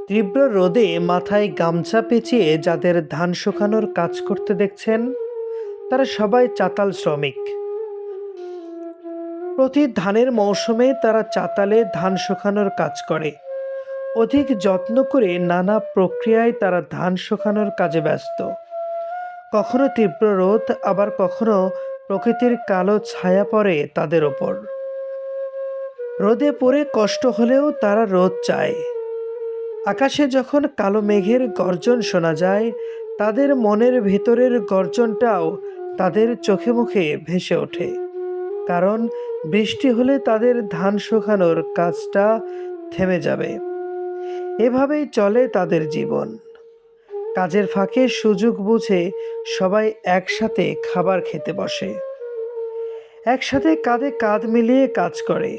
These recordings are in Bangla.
তীব্র রোদে মাথায় গামছা পেঁচিয়ে যাদের ধান শুকানোর কাজ করতে দেখছেন, তারা সবাই চাতাল শ্রমিক। প্রতি ধানের মৌসুমে তারা চাতালে ধান শুকানোর কাজ করে। অধিক যত্ন করে নানা প্রক্রিয়ায় তারা ধান শুকানোর কাজে ব্যস্ত। কখনো তীব্র রোদ, আবার কখনো প্রকৃতির কালো ছায়া পড়ে তাদের ওপর। রোদে পড়ে কষ্ট হলেও তারা রোদ চায়। আকাশে যখন কালো মেঘের গর্জন শোনা যায়, তাদের মনের ভেতরের গর্জনটাও তাদের চোখে মুখে ভেসে ওঠে। কারণ বৃষ্টি হলে তাদের ধান শুকানোর কাজটা থেমে যাবে। এভাবেই চলে তাদের জীবন। কাজের ফাঁকে সুযোগ বুঝে সবাই একসাথে খাবার খেতে বসে। একসাথে কাঁধে কাঁধ মিলিয়ে কাজ করে।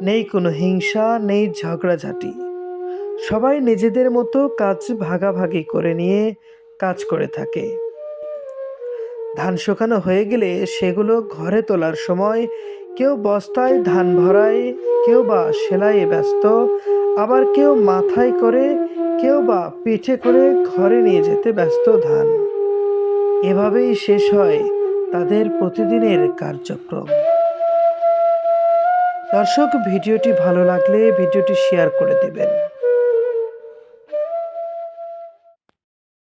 নেই কোনো হিংসা, নেই ঝগড়াঝাটি। সবাই নিজেদের মতো কাজ ভাগাভাগি করে নিয়ে কাজ করে থাকে। ধান শুকানো হয়ে গেলে সেগুলো ঘরে তোলার সময় কেউ বস্তায় ধান ভরায়, কেউ বা সেলাইয়ে ব্যস্ত, আবার কেউ মাথায় করে, কেউ বা পিঠে করে ঘরে নিয়ে যেতে ব্যস্ত ধান। এভাবেই শেষ হয় তাদের প্রতিদিনের কার্যক্রম। দর্শক, ভিডিওটি ভালো লাগলে ভিডিওটি শেয়ার করে দেবেন।